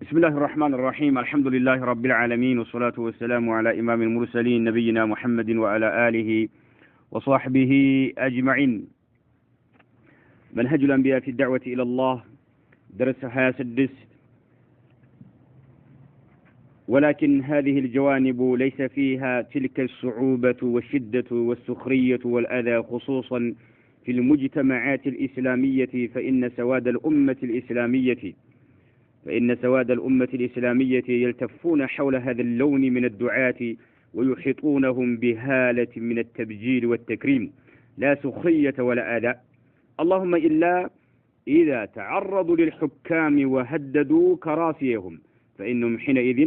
بسم الله الرحمن الرحيم الحمد لله رب العالمين والصلاة والسلام على إمام المرسلين نبينا محمد وعلى آله وصحبه أجمعين. منهج الأنبياء في الدعوة إلى الله درس سدس. ولكن هذه الجوانب ليس فيها تلك الصعوبة والشدة والسخرية والأذى خصوصا في المجتمعات الإسلامية فإن سواد الأمة الإسلامية يلتفون حول هذا اللون من الدعاة ويحيطونهم بهالة من التبجيل والتكريم لا سخرية ولا آذى، اللهم إلا إذا تعرضوا للحكام وهددوا كراسيهم فإنهم حينئذ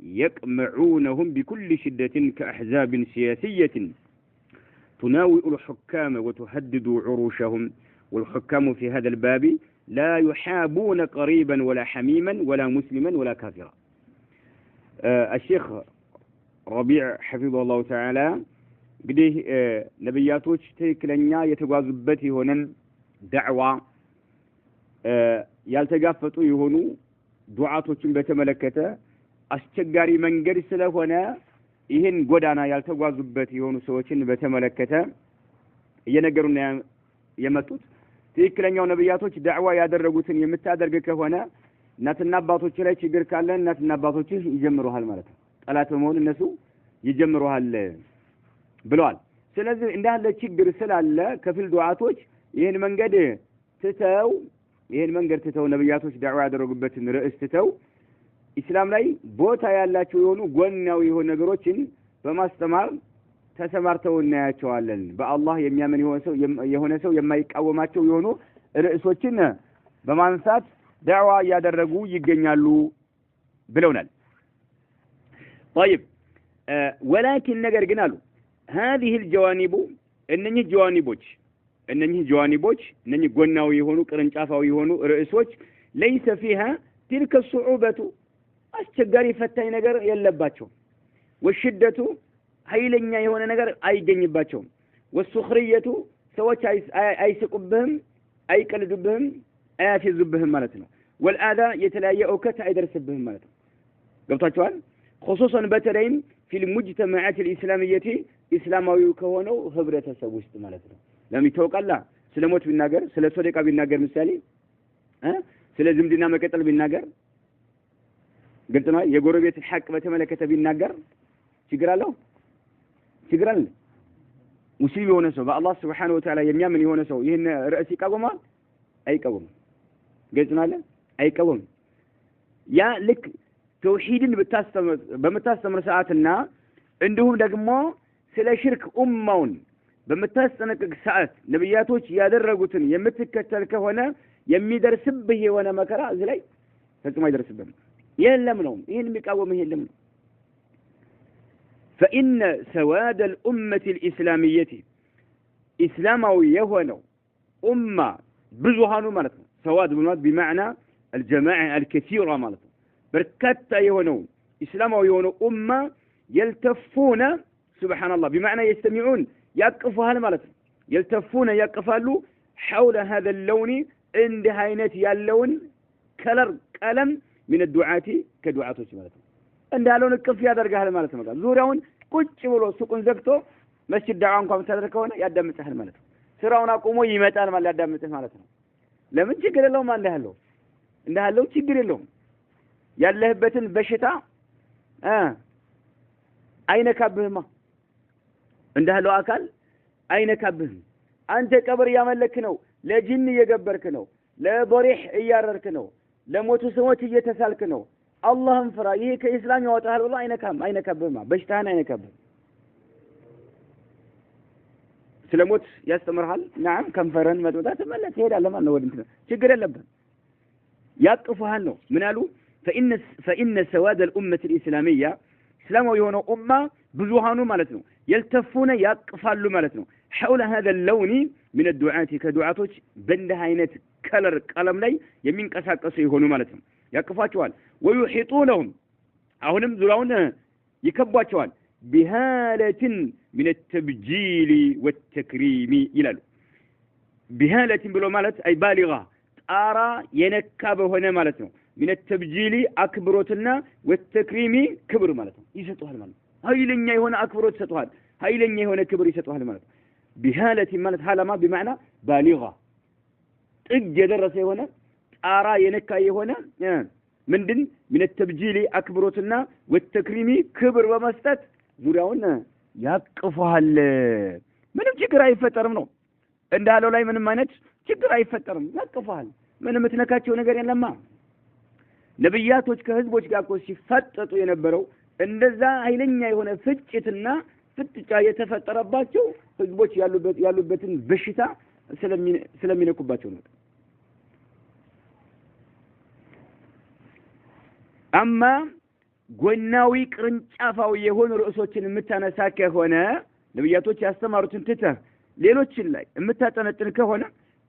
يقمعونهم بكل شدة كأحزاب سياسية تناوئ الحكام وتهدد عروشهم، والحكام في هذا الباب لا يحابون قريبا ولا حميما ولا مسلما ولا كافرا. الشيخ ربيع حفظه الله تعالى قده نبياتوች ትክክለኛ የተጓዙበት የሆነን ዳዕዋ ያልተጋፈጡ የሆኑ ዱዓቶችን በተመለከተ አስቸጋሪ መንገድ ስለሆነ ይህን ጎዳና ያልተጓዙበት የሆኑ ሰዎችን በተመለከተ እየነገሩና የመጡት ትክክለኛው ነብያቶች ዳዕዋ ያደረጉትን የምታደርግ ከሆነ እናትና አባቶች ላይ ችግር ካለ እናትና አባቶች ይጀምሩሃል ማለት ነው። ጠላት በመሆን እነሱ ይጀምሩሃል ብለዋል። ስለዚህ እንዳለ ችግር ስላለ ከፊል ዱዓቶች ይህን መንገድ ትተው ነብያቶች ዳዕዋ ያደረጉበትን ርዕስ ትተው ኢስላም ላይ ቦታ ያላቸው የሆኑ ጎናዊ የሆኑ ነገሮችን በማስተማር ተሰማርተው እናያቸዋለን። በአላህ የሚያምን የሆነ ሰው የማይቃወማቸው የሆኑ ርዕሶችን በማንሳት ዳዕዋ ያደረጉ ይገኛሉ ብለውናል። طيب ولكن ነገር ግን አሉ هذه الجوانب እነኚህ ጀዋኒቦች እነኚህ ጎናዊ የሆኑ ቅርንጫፋዊ የሆኑ ርዕሶች ليس فيها تلك الصعوبة አስቸጋሪ ፈታኝ ነገር የለባቸው والشدة ኃይለኛ የሆነ ነገር አይገኝባቸውም والسخرية ሰዎች አይስቁብህም አይቀልዱብህም አያፊዙብህም ማለት ነው والآذى የተለያየ እውከት አይደርስብህም ማለት ነው። ገብታችኋል? خصوصا በተለይም في المجتمعات الإسلامية ኢስላማዊ ከሆነው ህብረተሰብ ውስጥ ማለት ነው። ለምን ይተውቃላ? ስለ ሞት ቢናገር ስለ ሶደቃ ቢናገር ምሳሌ ስለ ዝምድና መቀጠል ቢናገር ግልጽ ነው። የጎረቤት ሐቅ በተመለከተ ቢናገር ችግር አለው? ችግር አለ? ሙስሊም የሆነ ሰው በአላህ Subhanahu Wa Ta'ala የሚያምን የሆነ ሰው ይሄን ርዕስ ይቃወማል? አይቃወምም። ግልጽ ነው አለ? አይቃወምም። ያ ልክ ተውሂድን በመታስተምር ሰዓትና እንዲሁም ደግሞ ስለ ሽርክ ኡማውን በመታስጠነቅቅ ሰዓት ነብያቶች ያደረጉትን የምትከተል ከሆነ የሚደርስብህ የሆነ መከራ እዚህ ላይ ፈጽሞ አይደርስብህም። የለም ነው ይሄን የሚቃወምህ የለም ነው። فإن سواد الأمة الإسلامية إسلاماዊ የሆነው أمة ብዙሃኑ ማለት ነው። سواد بمعنى الجماعة الكثيرة ማለት ነው። በርካታ የሆነው ኢስላማዊ የሆነው أمة يلتفون سبحان الله بمعنى يستمعون يقفوها ማለት ነው። يلتفون يقفالو حول هذا اللون عند هاينت ያለውን كلر ቀለም من الدعاة كدعاتዎች ማለት ነው። እንዳለውን ቅፍ ያደርጋል ማለት ነው። ዙሪያውን ቁጭ ብሎ ሱቁን ዘግቶ መስጂድ ዳዕዋ እንኳን ተደረከ ሆነ ያዳምጣል ማለት ነው። ስራውን አቁሞ ይመጣል ማለት ያዳምጣል ማለት ነው። ለምን ችግር የለውም እንዳለው ችግር የለውም። ያለህበትን በሽታ አይነካብህማ እንዳለው አካል አይነካብህም። አንተ ቀብር ያመለክ ነው፣ ለጂን እየገበርክ ነው፣ ለበሪህ እያረርክ ነው፣ ለሞቱ ሰዎች እየተሳልክ ነው። አላህን ፍራ። ይሄ ከኢስላም ያወጣሃል ብሎ አይነካብህማ። በሽታህን አይነካብህም። ስለሞት ያስተምርሃል። ናም ከንፈረን መጥጣት ተመለስ ትሄዳለህ ማለት ነው። ወድንት ችግር የለብህም። ያቅፉሃል ነው። ምን አሉ? فإن سواد الأمة الإسلامية إسلامው የሆነው ኡማ ብዙሃኑ ማለት ነው يلتفون ያቅፋሉ ማለት ነው حول هذا اللون من الدعاة كدعاتዎች በእንዲህ አይነት ከለር ቀለም ላይ የሚንቀሳቀሱ ይሆኑ ማለት ነው። ያቅፋቸዋል ويحيطونهم አሁንም ዙሪያውን ይከቧቸዋል بهالة من التبجيل والتكريم ይላሉ። بهالة ብሎ ማለት አይ ባሊጋ ጣራ የነካ በሆነ ማለት ነው። من التبجيل أكبروتنا والتكريم كبر مالته يسطوها المال هاي لن يهون أكبروت يسطوها هاي لن يهون كبر يسطوها المال بهالة مالت حالة ما بمعنى بالغة اجي درس هنا آرا ينكا هنا من التبجيل أكبروتنا والتكريم كبر ومستت ዙሪያውን ያቅፈዋል ምንም ችግር አይፈጠርም ነው እንዳለው ላይ ምንም አይነት ችግር አይፈጠርም ያቅፈዋል ምንም ምትነካቸው ነገር የለማ ነብያቶች ከህዝቦች ጋር ሲፈጠጡ የነበረው እንደዛ ኃይለኛ የሆነ ፍጭትና ፍጥጫ የተፈጠረባቸው ህዝቦች ያሉበትን በሽታ ስለሚነኩባቸው ነው አማ ጎናዊ ቅርንጫፋው የሆኑ ርዕሶችን የምታነሳ ከሆነ ነብያቶች ያስተማሩትን ትተህ ሌሎችን ላይ የምታጠነጥን ከሆነ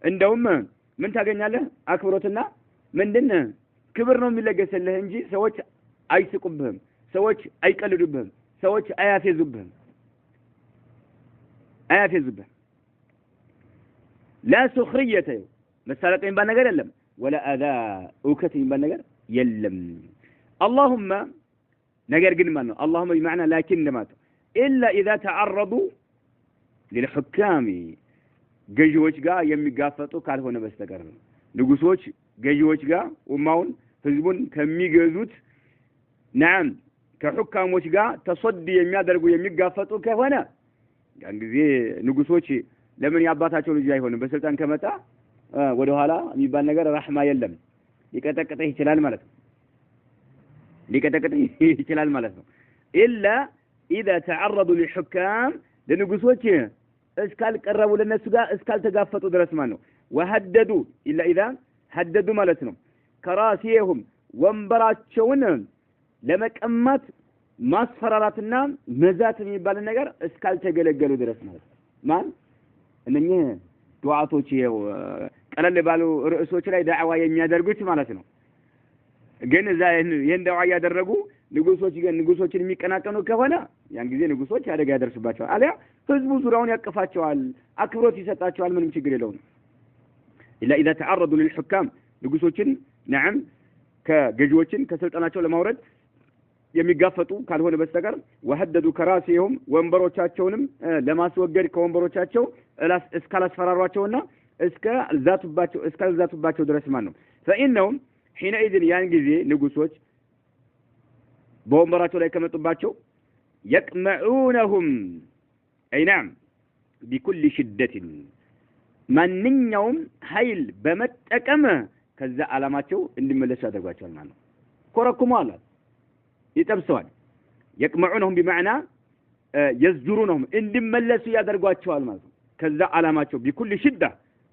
እንደውም ምን ታገኛለህ አክብሮትና ምንድን ክብር ነው የሚለገስልህ እንጂ ሰዎች አይስቁብህም ሰዎች አይቀልዱብህም ሰዎች አያፌዙብህም لا سخرية مسألة ينبان نقر يلم ولا أذى أوكت ينبان نقر يلم اللهم نقر قلمان اللهم بمعنى لكن مات إلا إذا تعرضوا للحكام جيجوش قا يمي قافتو قال هنا بس تقر نقصوش جيجوش قا وماون فزبون كمي قزوت نعم كحكاموش قا تصدي يمي درقو يمي قافتو كهونا يعني زي نقصوش لمن يعباتاቸው ልጅ አይሆንም በስልጣን ከመጣ ወደ ኋላ የሚባል ነገር ረህማ የለም ሊቀጠቅጥህ ይችላል ማለት ነው إلا إذا تعرضوا للحكام لنقصوች እስካልቀረቡ ለነሱ ጋር እስካልተጋፈጡ ድረስ ማለት ነው وهددوا إلا إذا هددوا ማለት ነው كراسيهم ወንበራቸውን ለመቀማት ማስፈራራትና መዛት የሚባል ነገር እስካልተገለገሉ ድረስ ማለት ነው ማን እነኚህ ዱዓቶች ቀለል ባሉ ርዕሶች ላይ ዳዕዋ የሚያደርጉት ማለት ነው ግን እዛ ይሄን ዳዕዋ ያደረጉ ንጉሶችን የሚቀናቀኑ ከሆነ ያን ጊዜ ንጉሶች አደጋ ያደርሱባቸዋል አለያ ህዝቡ ዙሪያውን ያቀፋቸዋል አክብሮት ይሰጣቸዋል ምንም ችግር የለውም إلا إذا تعرضوا للحكام ንጉሶችን نعم ከገዢዎችን ከስልጣናቸው ለማውረድ የሚጋፈጡ ካልሆነ በስተቀር وهددوا كراسيهم ወንበሮቻቸውንም ለማስወገድ ከወንበሮቻቸው እስካላስፈራሯቸውና እስካልዛቱባቸው ድረስ ማለት ነው فإنهم حينئذ ያን ጊዜ ንጉሶች በወንበራቸው ላይ ከመጡባቸው يقمعونهم أي نعم بكل شدة ማንኛውም ኃይል በመጠቀም ከዛ ዓላማቸው እንዲመለሱ ያደርጓቸዋል ማለት ነው ኮረኩሟል يتبسوال يقمعونهم بمعنى يزجرونهم እንዲመለሱ ያደርጓቸዋል ማለት ነው ከዛ ዓላማቸው بكل شدة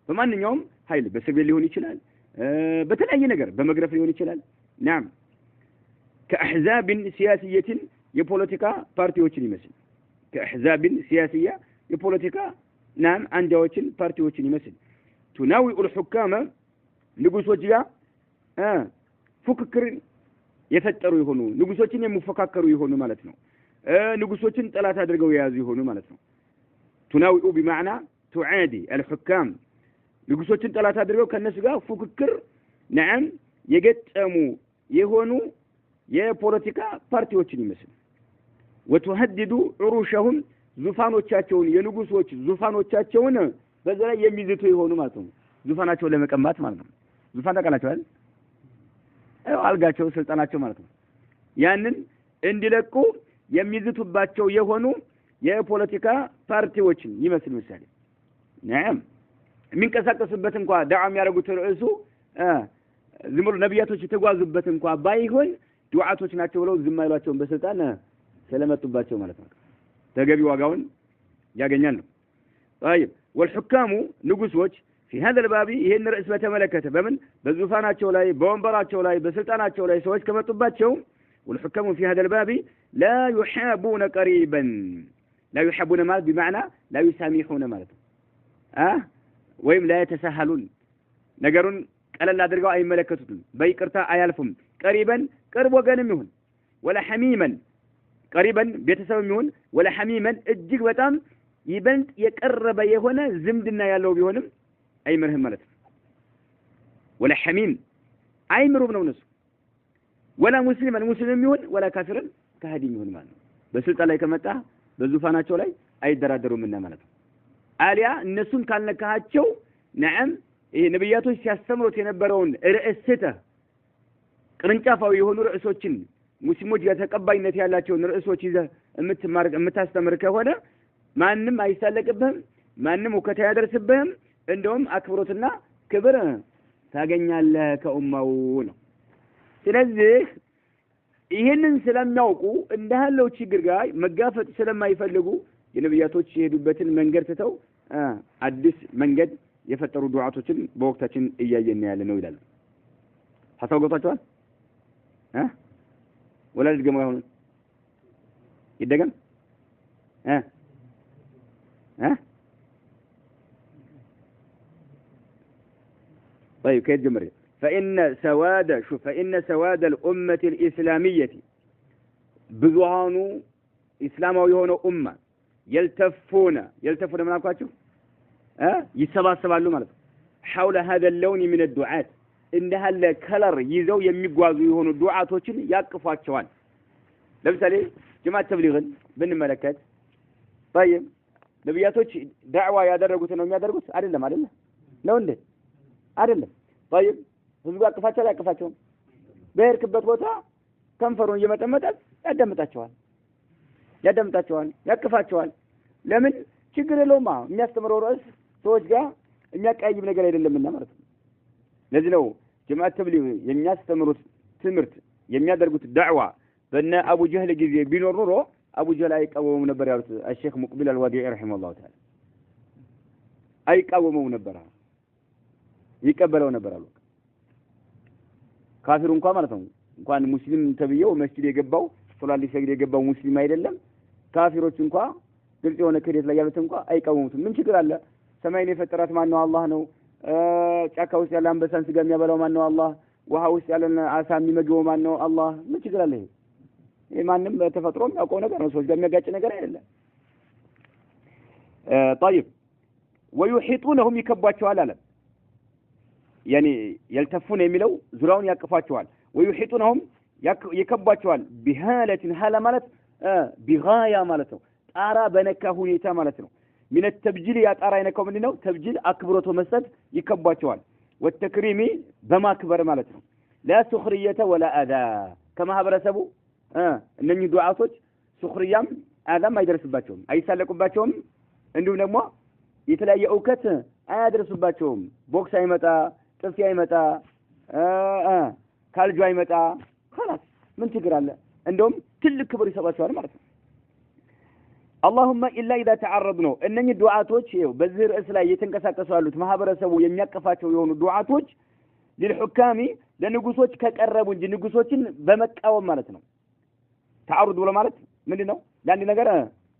በማንኛውም ኃይል በሰብል ሊሆን ይችላል በተለያየ ነገር በመግረፍ ሊሆን ይችላል نعم كأحزاب سياسية የፖለቲካ ፓርቲዎችን ይመስል كأحزاب سياسية የፖለቲካ نعم አንጃዎችን ፓርቲዎችን ይመስል تناوئ الحكام ንጉሶች ጋር ፉክክር የፈጠሩ ይሆኑ ንጉሶችን የሚፈካከሩ ይሆኑ ማለት ነው ንጉሶችን ጠላት አድርገው ያዙ ይሆኑ ማለት ነው تناوئ بمعنى تعادي الحكام ንጉሶችን ጠላት አድርገው ከነሱ ጋር ፉክክር نعم የገጠሙ ይሆኑ የፖለቲካ ፓርቲዎችን ይመስል وتهدد عروشهم ዙፋኖቻቸውን የንጉሶች ዙፋኖቻቸውን በዛ ላይ የሚዝቱ ይሆኑ ማለት ነው ዙፋናቸውን ለመቀማት ማለት ነው ዙፋን ተቀላቸዋል አልጋቸው ስልጣናቸው ማለት ነው ያንን እንዲለቁ የሚዝቱባቸው የሆኑ የፖለቲካ ፓርቲዎችን ይመስል ምሳሌ نعم የሚንቀሳቀሱበት እንኳን ዳዓ የሚያደርጉት ርዕሱ ዝምሩ ነብያቶች የተጓዙበት እንኳን ባይሆን ዱዓቶች ናቸው ብለው ዝም አይሏቸውም በስልጣን ስለመጡባቸው ማለት ነው ተገቢ ዋጋውን ያገኛሉ طيب والحكام ንጉሶች في هذا الباب ይሄን ርዕስ በተመለከተ በምን በዙፋናቸው ላይ በወንበራቸው ላይ በስልጣናቸው ላይ ሰዎች ከመጡባቸው والحكام في هذا الباب لا يحابون قريبا لا يحابون ማለት بمعنى لا يسامحون ማለት ወይም لا يتساهلون ነገሩን ቀለል አድርገው አይመለከቱትም በይቅርታ አያልፉም قريبا ቅርብ ወገንም ይሁን ولا حميما قريبا ቤተሰብም ይሁን ولا حميما እጅግ በጣም ይበልጥ የቀረበ የሆነ ዝምድና ያለው ቢሆንም አይምርህም ማለት ነው ولا حميم አይምሩም ነው እነሱ ወላ ሙስሊማን ሙስሊም ይሁን ወላ ካፊርን ከሃዲ ይሁን ማለት ነው በስልጣን ላይ ከመጣ በዙፋናቸው ላይ አይደራደሩምና ማለት ነው አሊያ እነሱን ካልነካቸው ነዓም ይሄ ነብያቶች ሲያስተምሩት የነበረውን ርዕስተ ቅርንጫፋዊ የሆኑ ርዕሶችን ሙስሊሞች የተቀባይነት ያላቸውን ርዕሶች ይዘህ የምታስተምር ከሆነ ማንንም አይሳለቅብህም ማንንም ወከታ ያደርስብህም እንደውም አክብሮትና ክብር ታገኛለህ ከኡማው ነው ስለዚህ ይሄንን ስለሚያውቁ እንደሃለው ችግር ጋር መጋፈጥ ስለማይፈልጉ የነብያቶች የሄዱበትን መንገድ ትተው አዲስ መንገድ የፈጠሩ ዱዓቶችን በወቅታችን እያየን ያለ ነው ይላል ሐሳብ ገብቷችኋል ወላጅ ገማ ይሆን ይደገም طيب كيف جمري فإن سواد الأمة الإسلامية بذوانو إسلام ويهونو أمة يلتفون من أقواتشو يسباسبالو مالك حول هذا اللون من الدعاة إنها الكلر يزو يميقوازو يهونو دعاة وشن يقفاتشوان لمثالي جماعة تبليغن بن الملكات طيب نبياتوش دعوة يادرقوت انهم يادرقوت عدلهم لو انده عدلهم طيب ህዝቡ ያቅፋቸው ያቅፋቸው በእርክበት ቦታ ከንፈሩን እየመጠመጠ ያዳምጣቸዋል ያቅፋቸዋል ለምን ችግር የለውማ የሚያስተምረው ርዕስ ሰዎች ጋር የሚያቀያይም ነገር አይደለምና ማለት ነው ለዚህ ነው ጀማዓት ተብሊግ የሚያስተምሩት ትምህርት የሚያደርጉት ዳዕዋ በእነ አቡ ጀህል ጊዜ ቢኖር ኑሮ አቡ ጀህል አይቃወሙም ነበር ያሉት الشيخ مقبل الوادعي رحمه الله تعالى አይቃወሙም ነበር ይቀበለው ነበር አሉ ካፊሩ እንኳን ማለት ነው እንኳን ሙስሊም ተብየው መስጊድ የገባው ሶላት ሊሰግድ የገባው ሙስሊም አይደለም ካፊሮች እንኳን ግልጽ የሆነ ክህደት ላይ ያሉት እንኳን አይቃወሙትም ምን ችግር አለ ሰማይን የፈጠራት ማን ነው አላህ ነው ጫካ ውስጥ ያለ አንበሳን ስጋ የሚያበላው ማን ነው አላህ ውሃ ውስጥ ያለ አሳ የሚመገበው ማን ነው አላህ ምን ችግር አለ ይሄ ማንንም ተፈጥሮ የሚያውቀው ነገር ነው ሰዎች ጋር የሚያጋጭ ነገር አይደለም طيب ويحيطونهم يكبواቸዋል አለ يعني يلتفون يميلو زراون يقفاچوال ويحيطونهم يكبواچوال بهاله هاله ማለት بغايه ማለት ነው ጣራ በነካ ሁኔታ ማለት ነው من التبجيل يا ጣራ የነካው ምንድነው ተብጂል አክብሮቶ መስጠት ይከባቸዋል والتكريم በማክበር ማለት ነው لا سخريه ولا اذى كما ህብረተሰቡ እነኚህ ዱዓቶች ሱኽሪያም አዛም አይደርስባቸውም አይሳለቁባቸውም እንዲሁም ደግሞ የተለያየ እውከት አያደርሱባቸውም ቦክስ አይመጣ ጥፊ አይመጣ ካልጆ አይመጣ خلاص ምን ችግር አለ እንደውም ትልቅ ክብር ይሰጣቸዋል ማለት ነው اللهم الا اذا تعرضنا እነኚህ ዱዓቶች ይኸው በዚህ ርዕስ ላይ እየተንቀሳቀሱ ያሉት ማህበረሰቡ የሚያቀፋቸው የሆኑ ዱዓቶች للحكام ለንጉሶች ከቀረቡ እንጂ ንጉሶችን በመቃወም ማለት ነው تعرض ብሎ ማለት ምንድነው ለአንድ ነገር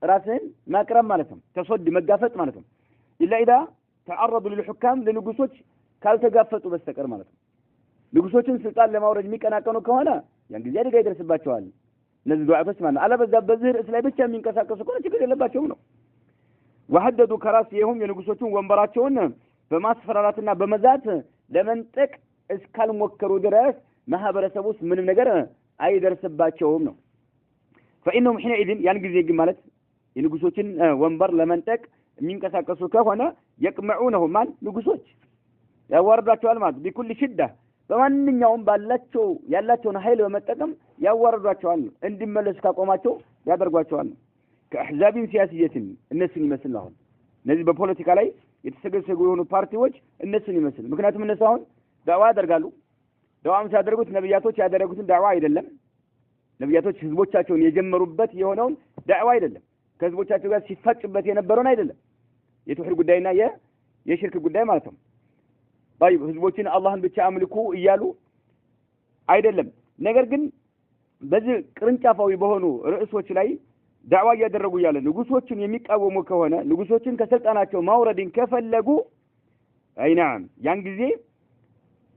ራስን ማቅረብ ማለት ነው ተሰድ መጋፈጥ ማለት ነው الا اذا تعرضوا للحكام ለንጉሶች ካልተጋፈጡ በስተቀር ማለት ነው ንጉሶችን ስልጣን ለማውረድ የሚቀናቀኑ ከሆነ ያን ጊዜ አደጋ ይደርስባቸዋል እነዚህ ዱዓቶች ማለት አለበዛ በዚህ ርዕስ ላይ ብቻ የሚንቀሳቀሱ ከሆነ ችግር የለባቸውም ነው وحددوا كراسيهم የንጉሶቹን ወንበራቸውን በማስፈራራትና በመዛት ለመንጠቅ እስካልሞከሩ ድረስ ማህበረሰቡስ ምንም ነገር አይደርስባቸውም ነው فإنهم حينئذ ያን ጊዜ ግን ማለት የንጉሶችን ወንበር ለመንጠቅ የሚንቀሳቀሱ ከሆነ يقمعونه ማን ንጉሶች ያዋርዷቸዋል ማለት بكل شدة በማንኛውም ባላቸው ያላቸውን ኃይል በመጠቀም ያዋርዷቸዋል እንዲመለሱ ካቆማቸው ያደርጓቸዋል ከአህዛብ ሲያሲየት እነሱን ይመስል አሁን እነዚህ በፖለቲካ ላይ የተሰገሰጉ የሆኑ ፓርቲዎች እነሱን ይመስል ምክንያቱም እነሱ አሁን ዳዋ ያደርጋሉ ዳዋም ሲያደርጉት ነብያቶች ያደረጉትን ዳዋ አይደለም ነብያቶች ህዝቦቻቸውን የጀመሩበት የሆነውን ዳዋ አይደለም ከህዝቦቻቸው ጋር ሲፋጭበት የነበረውን አይደለም የተውሂድ ጉዳይና የሽርክ ጉዳይ ማለት ነው طيب ህዝቦችን አላህን ብቻ አምልኩ እያሉ አይደለም ነገር ግን በዚህ ቅርንጫፋዊ በሆኑ ርዕሶች ላይ ዳዋ ያደረጉ ያለ ንጉሶችን የሚቃወሙ ከሆነ ንጉሶችን ከስልጣናቸው ማውረድን ከፈለጉ አይናም ያን ጊዜ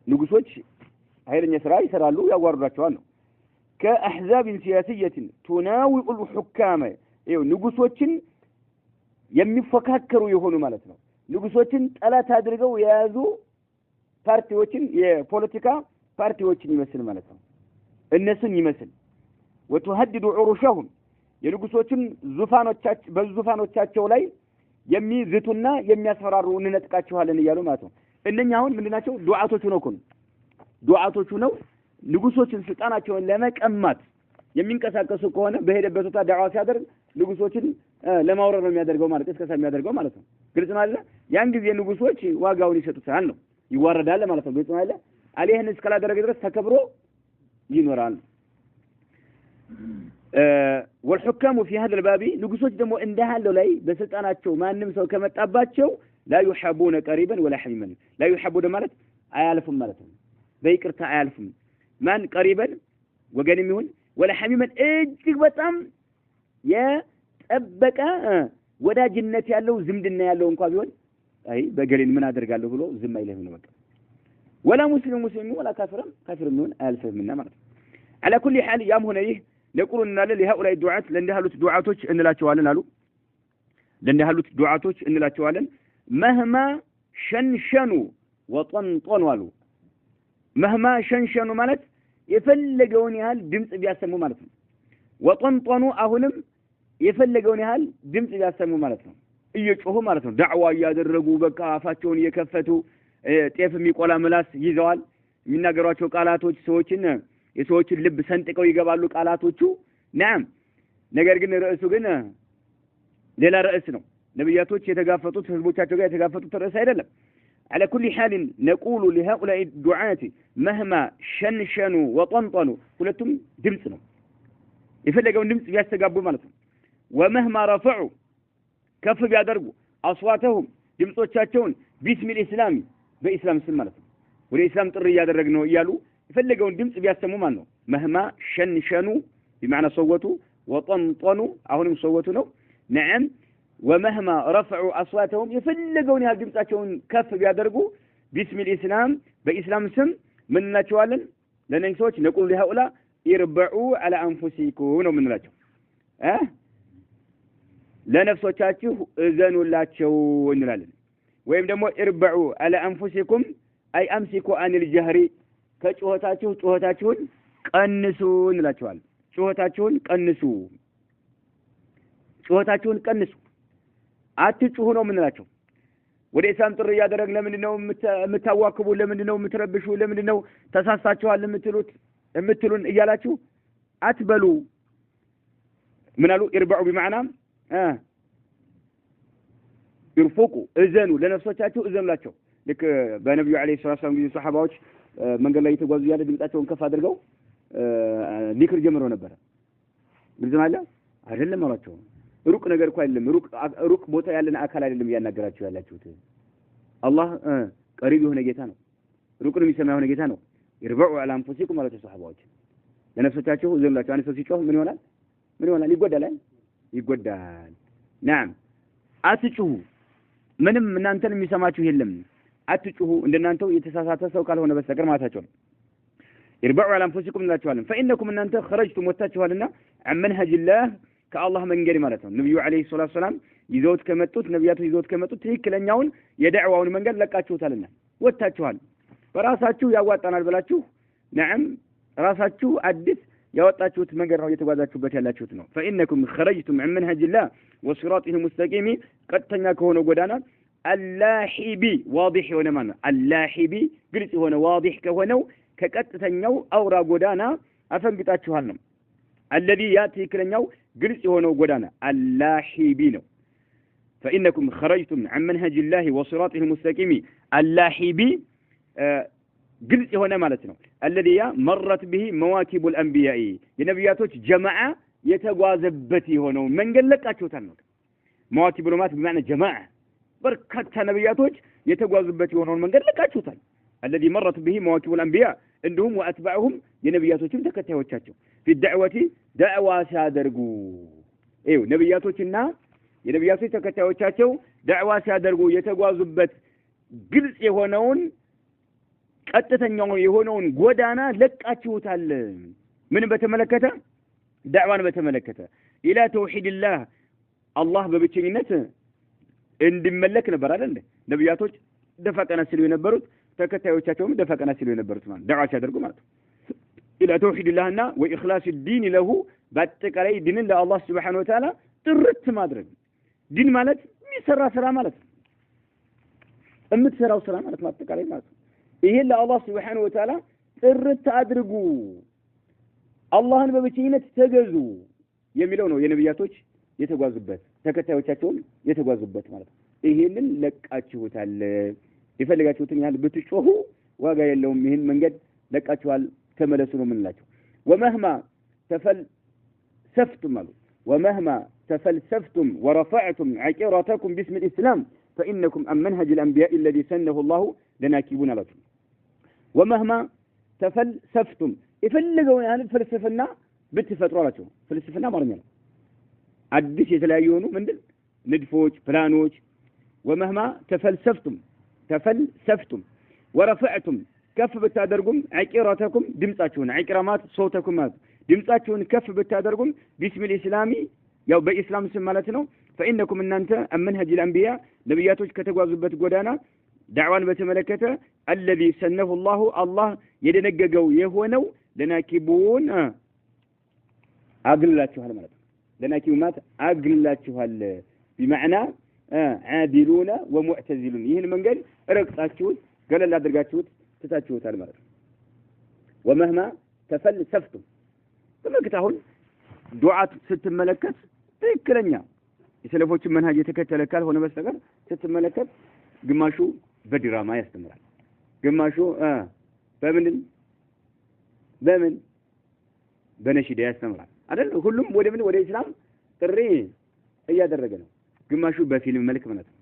ንጉሶች ኃይለኛ ስራ ይሰራሉ ያዋርዷቸዋል ነው ከአህዛብ ሲያሲየት تناوئ الحكام ይኸው ንጉሶችን የሚፈካከሩ የሆኑ ማለት ነው ንጉሶችን ጠላት አድርገው የያዙ ፓርቲዎችን የፖለቲካ ፓርቲዎችን ይመስል ማለት ነው እነሱን ይመስል ወተሐድዱ ዑሩሸሁም የንጉሶችን በዙፋኖቻቸው ላይ የሚዝቱና የሚያስፈራሩ እንነጥቃቸዋለን እያሉ ማለት ነው። እነኛ አሁን ምንድናቸው? ዱዓቶቹ ነው ንጉሶችን ስልጣናቸውን ለመቀማት የሚንቀሳቀሱ ከሆነ በሄደበት ቦታ ዳዋ ሲያደርግ ንጉሶችን ለማውረድ ነው የሚያደርገው ማለት እስከ የሚያደርገው ማለት ነው። ግልጽ ማለት ያን ጊዜ ንጉሶች ዋጋውን ይሰጡታል ነው ይዋረዳል ማለት ነው። ግልጽ ማለት አለህን እስከላደረገ ድረስ ተከብሮ ይኖራል። والحكام في هذا الباب ንጉሶች ደግሞ እንደሃለው ላይ በስልጣናቸው ማንም ሰው ከመጣባቸው لا يحبون قريبا ولا حميما لا يحبون ማለት አያልፉም ማለት ነው። በይቅርታ አያልፉም። ማን قريبا ወገንም ይሁን ولا حميما እጅግ በጣም የጠበቀ ወዳጅነት ያለው ዝምድና ያለው እንኳን ቢሆን አይ በገሌን ምን አደርጋለሁ ብሎ ዝም አይልም ነው በቃ ولا مسلم ولا كافر ይሁን አያልፍምና ማለት ነው። على كل حال ያም ሆነ ይህ نقول ان لهؤلاء الدعاة لندهلوت دعاتوች እንላቸዋለን አሉ ለندهلوت دعاتوች እንላቸዋለን مهما شنشنوا وطنطنوا አሉ مهما شنشنوا ማለት የፈለገውን ያህል ድምጽ ቢያሰሙ ማለት ነው። وطنطنوا አሁንም የፈለገውን ያህል ድምጽ ቢያሰሙ ማለት ነው። እየጮሁ ማለት ነው። ዳዕዋ ያደረጉ በቃ አፋቸውን እየከፈቱ ጤፍ የሚቆላ ምላስ ይዘዋል። የሚናገሯቸው ቃላቶች የሰዎችን ልብ ሰንጥቀው ይገባሉ ቃላቶቹ نعم ነገር ግን ርዕሱ ግን ሌላ ርዕስ ነው። ነብያቶች የተጋፈጡት ህዝቦቻቸው ጋር የተጋፈጡት ርዕስ አይደለም። على كل حال نقول لهؤلاء الدعاة مهما شنشنوا وطنطنوا ሁለቱም ድምጽ ነው የፈለገውን ድምጽ ቢያስተጋቡ ማለት ነው። ومهما رفعوا ከፍ ቢያደርጉ አስዋተሁም ድምጾቻቸውን باسم الاسلام በእስላም ስም ማለት ነው ወደ እስላም ጥሪ ያደረግነው እያሉ የፈለገውን ድምጽ ቢያሰሙ ማለት ነው። مهما شنشنوا بمعنى صوتوا وطنطنوا አሁንም صوتوا ነው نعم ومهما رفعوا اصواتهم يفلقون يا ድምጻቸውን ከፍ ቢያደርጉ باسم الاسلام በእስላም ስም ምን እናቸዋለን ለነዚህ ሰዎች نقول لهؤلاء اربعوا على انفسكم ነው ምንላቸው ለነፍሶቻችሁ እዘኑላቸው እንላለን። ወይም ደግሞ اربعوا على انفسكم اي امسكوا عن الجهر ጩኸታችሁን ቀንሱ እንላቸዋለን። ጩኸታችሁን ቀንሱ አትጩሁ ነው ምንላቸው። ወደ እስላም ጥሪ ያደረግ ለምንድነው የምታዋክቡ? ለምንድነው የምትረብሹ? ለምንድነው ተሳሳችኋል የምትሉን እያላችሁ አትበሉ። ምን አሉ? اربعوا بمعنى يرفقوا እዘኑ ለነፍሶቻችሁ እዘኑላቸው። ልክ በነብዩ አለይሂ ሰላም ጊዜ ሱሐባዎች መንገድ ላይ ተጓዙ ያለ ድምጻቸውን ከፍ አድርገው ዚክር ጀምረው ነበር። ግልጽ አይደለም አላቸው። ሩቅ ነገር እኮ አይደለም ሩቅ ቦታ ያለን አካል አይደለም ያናገራችሁ ያላችሁት አላህ ቀሪብ የሆነ ጌታ ነው። ሩቅን የሚሰማ የሆነ ጌታ ነው። يربعوا على انفسكم ማለት ሱሐባዎች ለነፍሶቻችሁ እዘኑላቸው። አንተ ሲጮህ ምን ይሆናል? ይጎዳል። نعم አትጩሁ ምንም እናንተን የሚሰማችሁ የለም። አትጩሁ እንደናንተው የተሳሳተ ሰው ካልሆነ በስተቀር ማታቸው ነው። يربعوا على انفسكم እንላቸዋለን فانكم እናንተ خرجتم ወጣችኋልና عن منهج الله ከአላህ መንገድ ማለት ነው። ነብዩ አለይሂ ሰላቱ ሰላም ይዘውት ከመጡት ትክክለኛውን የዳዕዋውን መንገድ ለቃችሁታልና ወጣችኋል። በራሳችሁ ያዋጣናል ብላችሁ نعم ራሳችሁ አዲስ ያወጣችሁት መንገድ ነው የተጓዛችሁበት ያላችሁት ነው። فانكم خرجتم عن منهج الله وصراطه المستقيم ቀጥተኛ ከሆነ ጎዳና አላሂቢ ዋዲህ የሆነ ማለት ነው። አላሂቢ ግልጽ የሆነ ዋዲህ ከሆነው ከቀጥተኛው አውራ ጎዳና አፈንግጣችኋል ነው። الذي ياتي كلኛው ግልጽ የሆነው ጎዳና አላሂቢ ነው። فانكم خرجتم عن منهج الله وصراطه المستقيم አላሂቢ ግልጽ የሆነ ማለት ነው። الذي مرت به مواكب الانبياء የነብያቶች ጀማዓ የተጓዘበት የሆነው መንገድ ለቃችሁታል ነው። مواكب ማለት በማለት ጀማዓ በርካታ ነብያቶች የተጓዙበት የሆነውን መንገድ ለቃችሁታል። الذي مرت به مواكب الانبياء عندهم واتباعهم የነብያቶችም ተከታዮቻቸው في الدعوه دعوه ሲያደርጉ ነብያቶችና የነብያቶች ተከታዮቻቸው ዳዕዋ ሲያደርጉ የተጓዙበት ግልጽ የሆነውን ቀጥተኛው የሆነውን ጎዳና ለቃችሁታል። ምን በተመለከተ? ዳዕዋን በተመለከተ ኢላ ተውሂድላህ አላህ በብቸኝነት እንዲመለክ ነበር አይደል? ነብያቶች ደፋቀና ሲሉ የነበሩት ተከታዮቻቸውም ደፋቀና ሲሉ የነበሩት ማለት ዳዕዋ ሲያደርጉ ማለት إلى توحيد اللهنا وإخلاص الدين له باتقالي دين الله سبحانه وتعالى ጥርት ማድረግ ዲን ማለት የሚሰራ ስራ ማለት ነው የምትሰራው ስራ ማለት ማጠቃላይ ማለት ይሄ ለአላህ Subhanahu Wa Ta'ala ጥርት አድርጉ አላህን በብቸኝነት ተገዙ የሚለው ነው የነብያቶች የተጓዙበት ተከታዮቻቸውን የተጓዙበት ማለት ነው ይሄንን ለቃችሁታል ይፈልጋችሁትን ያህል ብትጮሁ ዋጋ የለውም ይሄን መንገድ ለቃችኋል ተመለሱ ነው ምንላችሁ ومهما تفلسفتم ومهما تفلسفتم ورفعتم عقيرتكم باسم الإسلام فإنكم عن منهج الأنبياء الذي سنه الله لناكبون لكم ومهما تفلسفتم يفلقون يعني الفلسفنا بتفتروا لكم فلسفنا مرمينا عدش يتلايونوا من ندفوج فلانوج ومهما تفلسفتم ورفعتم كف بتادركم عقيرتكم دمصاتكم عقرامات صوتكم دمصاتكم كف بتادركم باسم الإسلامي ያው በእስላም ስም ማለት ነው فإنكم እናንተ منهج الأنبياء ነብያቶች ከተጓዙበት ጎዳና ዳዕዋን በተመለከተ الذي سنه الله የደነገገው የሆነው ለናኪቡን አግልላችኋል ማለት ነው ለናኪቡ ማለት አግልላችኋል بمعنى عادلون ومعتزلون ይህን መንገድ ረግጣችሁት ገለል አድርጋችሁት ትታችሁታል ማለት ነው ومهما تفلسفتم ተመልከታሁን ዱዓት ስትመለከት ትክክለኛ የሰለፎችን መንሃጅ የተከተለ ካልሆነ በስተቀር ስትመለከት ግማሹ በድራማ ያስተምራል ግማሹ በምን በነሽዳ ያስተምራል አይደል ሁሉም ወደ እስላም ጥሪ እያደረገ ነው ግማሹ በፊልም መልክ ማለት ነው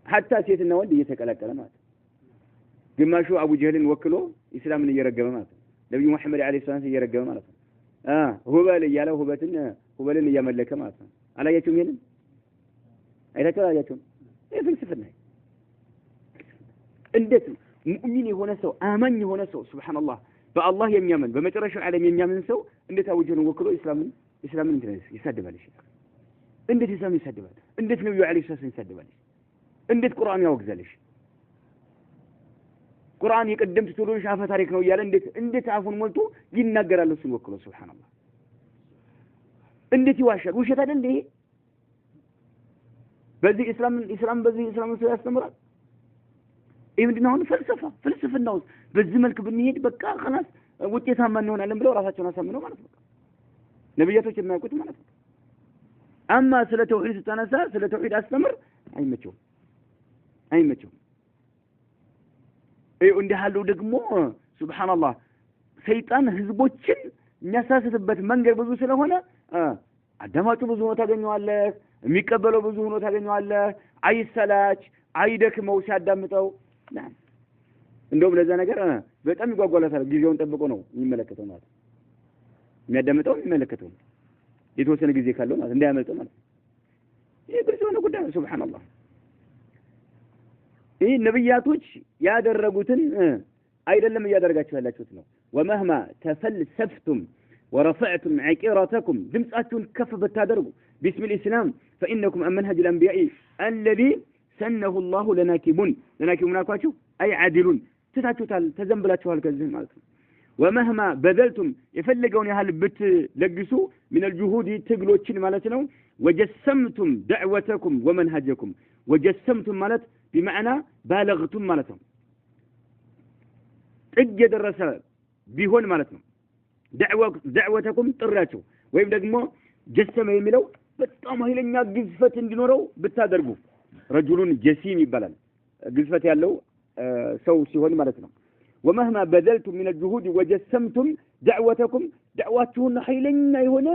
ሐታ ሴትና ወንድ እየተቀላቀለ ማለት ግማሹ አቡ ጀህልን ወክሎ እስላምን እየረገመ ማለት ነው ነብዩ መሐመድ አለይሂ ሰላም እየረገመ ማለት ነው ሁበል እያለ ሁበልን እያመለከ ማለት ነው አላያችሁም ይሄንን አይታችኋል ፍልስፍና እንዴት ሙእሚን የሆነ ሰው አማኝ የሆነ ሰው ሱብሃንአላህ በአላህ የሚያምን በመጨረሻው ዓለም የሚያምን ሰው እንዴት አውጀን ወክሎ እስላምን ይሳደባል እንዴት እስላም ይሳደባል እንዴት ነብዩ አለይሂ ሰላም ይሳደባል እንዴት ቁርአን ያወግዛልሽ ቁርአን የቀደምት ትውልዶች አፈ ታሪክ ነው ይያለ እንዴት አፉን ሞልቶ ይናገራል እሱን ወክሎ ሱብሃንአላህ እንዴት ይዋሻል ውሸት አይደል ይሄ በዚህ እስላም በዚህ እስላም ሰው ያስተምራል ይሄ ምንድነው አሁን ፍልስፍናው በዚህ መልክ ብንሄድ በቃ خلاص ውጤታማ እንሆናለን ብለው ራሳቸውን አሳምነው ማለት ነው ነብያቶች የማያውቁት ማለት ነው አማ ስለ ተውሂድ ተነሳ ስለ ተውሂድ አስተምር አይመቸው እንደሃሉ ደግሞ ሱብሃንአላህ ሰይጣን ህዝቦችን የሚያሳስትበት መንገድ ብዙ ስለሆነ አዳማጩ ብዙ ሆኖ ታገኘዋለህ የሚቀበለው ብዙ ሆኖ ታገኘዋለህ አይሰላች አይደክመው ሲያዳምጠው እንደውም ለዛ ነገር በጣም ይጓጓላታል ጊዜውን ጠብቆ ነው የሚመለከተው ማለት የሚያዳምጠው የሚመለከተው የተወሰነ ጊዜ ካለው ማለት እንዳያመልጠው ማለት ይሄ ግልጽ ነው ጉዳይ ሱብሃንአላህ ይሄ ነብያቶች ያደረጉትን አይደለም እያደረጋችሁ ያላችሁት ነው ومهما تفلسفتم ورفعتم عقيرتكم دمصاتكم كف بتادرغوا باسم الإسلام فإنكم أن منهج الأنبياء الذي سنه الله لناكبون ናኳችሁ أي عادلون ትታችሁታል ተዘንብላችኋል ከዚህ ማለት ነው ومهما بذلتم يفلقون ያህል ብትለግሱ من الجهود ትግሎችን ማለት ነው وجسمتم دعوتكم ومنهجكم وجسمتم ማለት بمعنى بالغتم ማለት ነው ጥግ የደረሰ ቢሆን ማለት ነው دعوتكم ጥሪያችሁ ወይም ደግሞ ጀሰመ የሚለው በጣም ኃይለኛ ግዝፈት እንዲኖረው ብታደርጉ رجل جسيم ይባላል ግዝፈት ያለው ሰው ሲሆን ማለት ነው ومهما بذلتم من الجهود وجسمتم دعوتكم دعواتكم ኃይለኛ የሆነ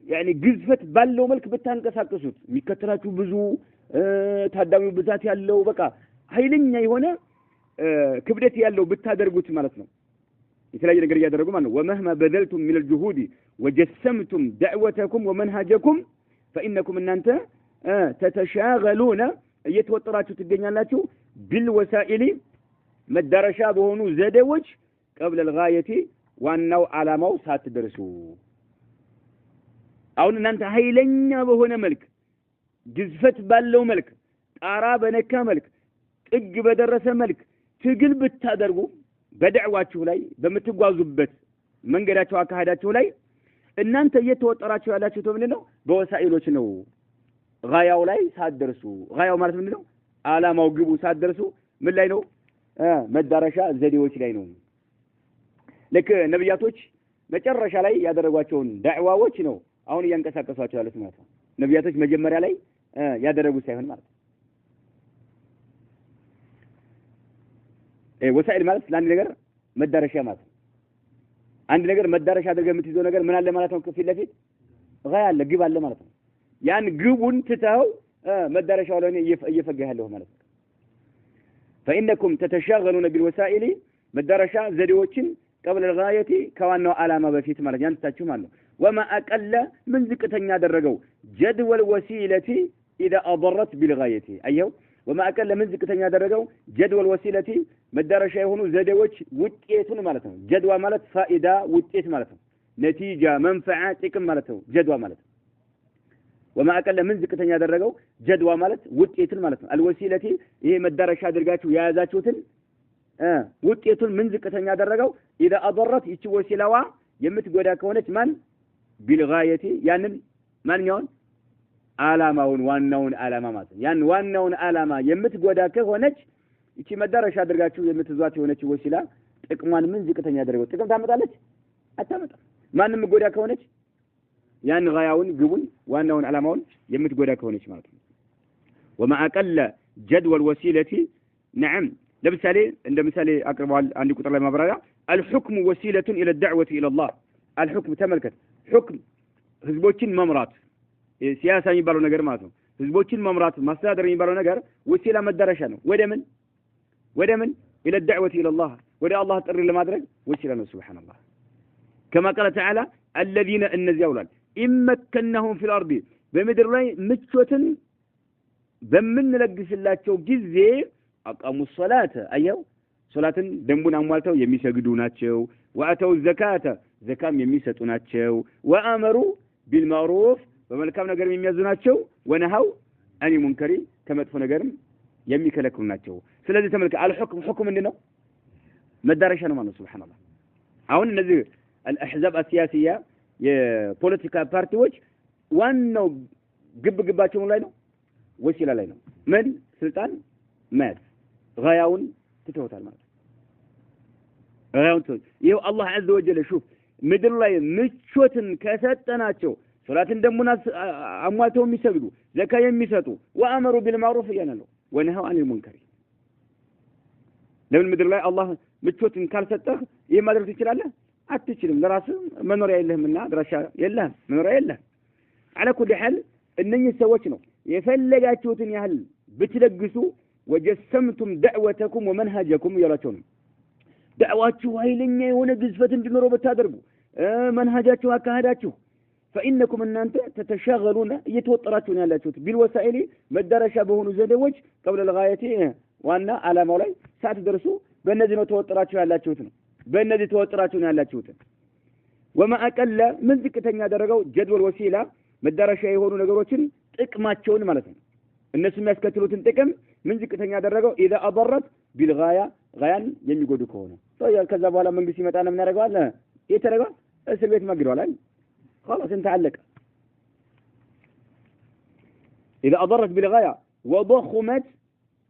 يعني ግዝፈት ባለው መልክ ብታንቀሳቀሱት የሚከተላችሁ ብዙ ታዳሚው ብዛት ያለው በቃ ኃይለኛ የሆነ ክብደት ያለው ብታደርጉት ማለት ነው የተለያየ ነገር ያደረጉ ማለት ነው ومهما بذلتم من الجهود وجسمتم دعوتكم ومنهجكم فإنكم እናንተ تتشاغلون እየተወጠራችሁ ትገኛላችሁ بالوسائل መዳረሻ በሆኑ ዘዴዎች قبل الغايه ዋናው ዓላማው ሳትደርሱ አሁን እናንተ ኃይለኛ በሆነ መልክ ግዝፈት ባለው መልክ ጣራ በነካ መልክ ጥግ በደረሰ መልክ ትግል ብታደርጉ በደዕዋችሁ ላይ በመትጓዙበት መንገዳችሁ አካሄዳችሁ ላይ እናንተ እየተወጠራችሁ ያላችሁት ምንድነው በወሳኢሎች ነው ጋያው ላይ ሳትደርሱ ጋያው ማለት ምንድነው ዓላማው ግቡ ሳትደርሱ ምን ላይ ነው መዳረሻ ዘዴዎች ላይ ነው ለከ ነብያቶች መጨረሻ ላይ ያደረጓቸውን ዳዕዋዎች ነው አሁን እያንቀሳቀሷቸው ያሉት ማለት ነው ነብያቶች መጀመሪያ ላይ ያደረጉት ሳይሆን ማለት ነው ወሳኢል ማለት ለአንድ ነገር መዳረሻ ማለት ነው አንድ ነገር መዳረሻ አድርገህ የምትይዘው ነገር ምን አለ ማለት ነው ከፊት ለፊት ጋያ አለ ግብ አለ ማለት ነው ያን ግቡን ትተው መዳረሻው ላይ እየፈገህ ያለው ማለት ነው فإنكم تتشاغلون بالوسائل مدرشة زديوችን قبل الغاية كوانو علامة بفيت ማለት ያንታችሁ ማለት ነው وما أقل من ዝቅተኛ ያደረገው جدول الوسيلة إذا أضرت بالغاية أيوه وما أقل من ዝቅተኛ ያደረገው جدول الوسيلة مدرشة የሆኑ ዘዴዎች ውጤቱን ማለት ነው جدوى ማለት فائدة ውጤት ማለት ነው نتيجة منفعة ጥቅም ማለት ነው جدوى ማለት وما أقل من ዝቅተኛ ያደረገው جدوى ማለት ውጤቱን ማለት ነው الوسيلة ይሄ መዳረሻ አድርጋችሁ ያያዛችሁትን ውጤቱን ምን ዝቅተኛ ያደረገው إذا أضرت ይቺ ወሲላዋ የምትጎዳ ከሆነች ማን بالغاية ያንን ማንኛውን ዓላማውን ዋናውን ዓላማ ማለት ነው ያን ዋናውን ዓላማ የምትጎዳ ከሆነች ይቺ መዳረሻ አድርጋችሁ የምትዟት የሆነች ወሲላ ጥቅሟን ምን ዝቅተኛ ያደረገው ጥቅም ታመጣለች አታመጣም ማንም ጎዳ ከሆነች ያን ጋያውን ግቡን ዋናውን ዓላማውን የምትጎዳ ከሆነች ማለት ነው وما أقل جدول الوسيلة نعم ለምሳሌ እንደ ምሳሌ አቅርበዋል አንድ ቁጥር ላይ ማብራሪያ الحكم وسيلة إلى الدعوة إلى الله الحكم ተመልከት حكم ህዝቦችን መምራት ሲያሳ የሚባለው ነገር ማለት ነው ህዝቦችን መምራት ማስተዳደር የሚባለው ነገር ወሲላ መዳረሻ ነው ወደ ምን إلى الدعوة إلى الله ወደ አላህ ጥሪ ለማድረግ ወሲላ ነው سبحان الله كما قال تعالى الذين الذين يولد إمكنهم في الأرض በምድር ላይ ምቾትን በመንለግስላቸው ጊዜ አቃሙ ሶላተ አየው ሶላትን ደንቡን አሟልተው የሚሰግዱ ናቸው ወአተው ዘካተ ዘካም የሚሰጡ ናቸው ወአመሩ ቢልማዕሩፍ በመልካም ነገር የሚያዙ ናቸው ወነሃው አኒ ሙንከሪ ከመጥፎ ነገርም የሚከለክሉ ናቸው ስለዚህ ተመልከ አልሁክም ሁክም ምንድነው መዳረሻ ነው ማለት ሱብሃንአላህ አሁን እነዚህ الأحزاب السياسية የፖለቲካ ፓርቲዎች ዋናው ግብግባቸው ላይ ነው ወሲላ ላይ ነው ምን ስልጣን ማት ጋያውን ትተውታል ማለት ጋያውን ይሄው አላህ عز وجل شوف ምድር ላይ ምቾትን ከሰጠናቸው ሶላትን ደሙና አሟልተው የሚሰግዱ ዘካ የሚሰጡ ወአመሩ ቢልማዕሩፍ ያነሉ ወነሃው አኒል ሙንከር ለምን ምድር ላይ አላህ ምቾትን ካልሰጠህ ይሄ ማድረግ ትችላለህ አትችልም ለራስህ መኖሪያ የለህምና ድራሻ የለህም መኖሪያ የለህም على كل حال እነኚህ ሰዎች ነው የፈለጋችሁትን ያህል ብትለግሱ وجسمتم دعوتكم ومنهجكم يلاچون دعواችሁ ኃይለኛ የሆነ ግዝፈት እንዲኖረው በታደርጉ መንሃጃችሁ አካሄዳችሁ فإنكم እናንተ تتشاغلون እየተወጠራችሁ ነው ያላችሁት بالوسائل መዳረሻ በሆኑ ዘዴዎች قبل الغاية ዋና ዓላማው ላይ ሳትደርሱ በእነዚህ ነው ተወጠራችሁ ያላችሁት ነው በእነዚህ ተወጠራችሁ ነው ያላችሁት وما أقل من ዝቅተኛ ያደረገው جدول وسيلة መዳረሻ የሆኑ ነገሮችን ጥቅማቸውን ማለት ነው እነሱ የሚያስከትሉትን ጥቅም ምን ዝቅተኛ ያደረገው إذا أضرت بالغاية غاያን የሚጎዱ ከሆነ ከዛ በኋላ መንግስት ይመጣና ምን ያደርጋል የተረጋው እስር ቤት ማግደዋል አይደል خلاص انت علق إذا أضرت بالغاية وضخمت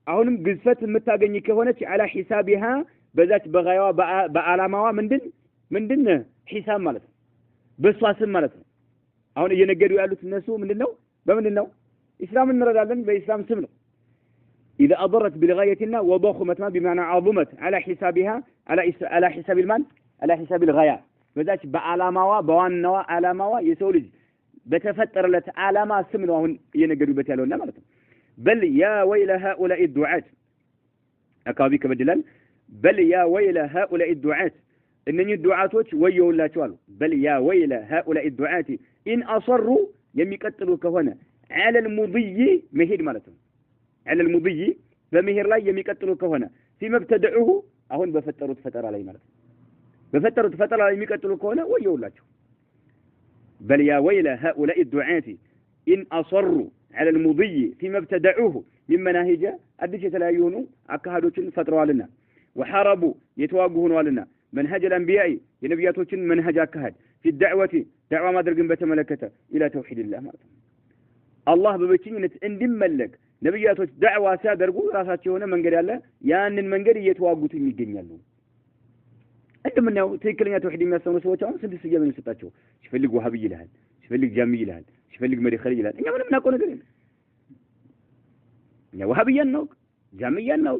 አሁንም ግዝፈት የምታገኝ ከሆነች على حسابها በዛች በጋያዋ በአላማዋ ምንድን ሂሳብ ማለት ነው በሷ ስም ማለት ነው አሁን እየነገዱ ያሉት እነሱ ምንድነው በምንድነው اسلام እንረዳለን በእስላም ስም ነው إذا أضرت بالغايتنا وضخمت ما بمعنى عظمت على حسابها على حساب المال على حساب الغاية በዛች በአላማዋ በዋናዋ አላማዋ የሰው ልጅ በተፈጠረለት አላማ ስም ነው አሁን እየነገዱበት ያለውና ማለት ነው بل يا ويل هؤلاء الدعاة አካባቢ ከበድላል بل يا ويل هؤلاء الدعاة እነኚህ ዱዓቶች ወየውላቸው አሉ بل يا ويل هؤلاء الدعاة إن أصروا የሚቀጥሉ ከሆነ على المضي መሄድ ማለት ነው على المضي በመሄድ ላይ የሚቀጥሉ ከሆነ فيما ابتدعوه አሁን በፈጠሩት ፈጠራ ላይ ማለት ነው በፈጠሩት ፈጠራ ላይ የሚቀጥሉ ከሆነ ወየውላቸው بل يا ويل هؤلاء الدعاة إن أصروا على المضي فيما ابتدعوه من مناهج أدش يتلايون أكهدوችን ፈጥረዋልና وحاربوا يتواجهون والنا منهج الأنبياء ينبياتوችን منهج አካሄድ في الدعوة دعوة ማድረግን በተመለከተ إلى توحيد الله ማለት ነው አላህ በብቸኝነት እንዲመለክ ነብያቶች ዳዕዋ ሲያደርጉ ራሳቸው የሆነ መንገድ ያለ ያንን መንገድ እየተዋጉት ይገኛሉ እንደምናየው ትክክለኛ ተውሂድ የሚያስተምሩ ሰዎች አሁን ስድስት ስያሜ የሚሰጣቸው ሲፈልግ ወሃቢ ይላል ሲፈልግ ጃሚ ይላል ሲፈልግ መድኸል ይላል እኛ ምንም እናውቀው ነገር የለም እኛ ወሃቢያን ነው ጃሚያን ነው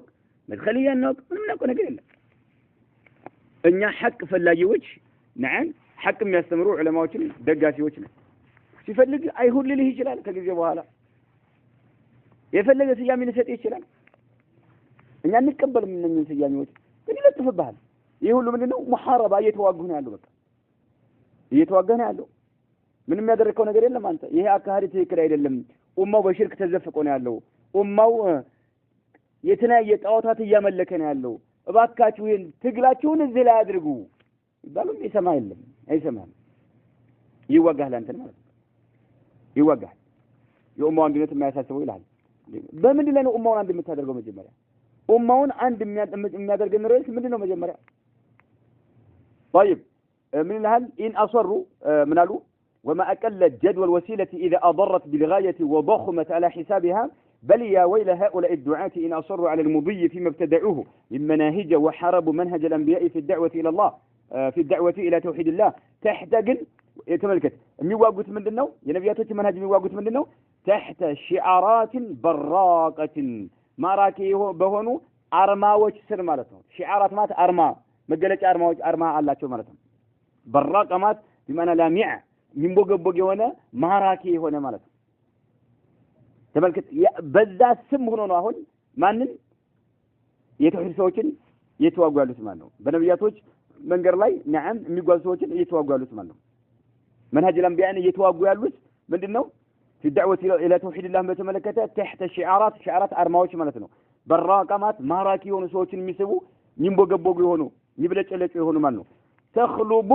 መድኸልያን ነው ምንም እናውቀው ነገር የለም እኛ ሐቅ ፈላጊዎች ነዓም ሐቅ የሚያስተምሩ ዑለማዎችን ደጋፊዎች ነን ሲፈልግ አይሁልልህ ይችላል ከጊዜ በኋላ የፈለገ ስያሜ ሊሰጥ ይችላል እኛ እንቀበልም እነኝን ስያሜዎች ግን ይለጥፍብሃል ይሄ ሁሉ ምንድነው ሙሐረባ እየተዋጉ ነው ያለው በቃ እየተዋጋ ነው ያለው ምንም ያደረከው ነገር የለም አንተ ይሄ አካሄድ ትክክል አይደለም ኡማው በሽርክ ተዘፍቆ ነው ያለው ኡማው የተለያየ ጣዖታት እያመለከ ነው ያለው እባካችሁ ይሄን ትግላችሁን እዚህ ላይ አድርጉ ይባሉም ይሰማ የለም አይሰማም ይዋጋል አንተን ማለት ነው ይዋጋል የኡማው አንድነት የማያሳስበው ይላል በምን ላይ ነው ኡማውን አንድ የምታደርገው መጀመሪያ ኡማውን አንድ የሚያደርገን ርዕስ ምንድነው መጀመሪያ طيب من هل إن أصروا من قالوا وما أقل الجدوى الوسيلة إذا أضرت بالغاية وضخمت على حسابها بل يا ويل هؤلاء الدعاة إن أصروا على المضي فيما ابتدعوه من مناهج وحاربوا منهج الأنبياء في الدعوة إلى الله في الدعوة إلى توحيد الله تحتاج يتملكت ميواقوت من دنو ينبياتوش منهج ميواقوت من دنو تحت شعارات براقة ማራኪ በሆኑ አርማዎች ስር ማለት ነው ሽዓራት ማለት አርማ መገለጫ አርማዎች አርማ አላቸው ማለት ነው በራቀ ማለት بمعنى لامع የሚንቦገቦግ የሆነ ማራኪ የሆነ ማለት ነው ተመልከት በዛ ስም ሆኖ ነው አሁን ማንን የተውሂድ ሰዎችን እየተዋጉ ያሉት ማለት ነው በነብያቶች መንገድ ላይ ነዓም የሚጓዙ ሰዎችን እየተዋጉ ያሉት ማለት ነው መንሃጅ الانبياء እየተዋጉ ያሉት ምንድነው في الدعوة إلى توحيد الله بتملكته تحت شعارات أرماوش مالتنا براقمات ماراكي يهونو سوچن ميسبو ينبوغبوغ يهونو يبلچلچ يهونو مالنو تخلب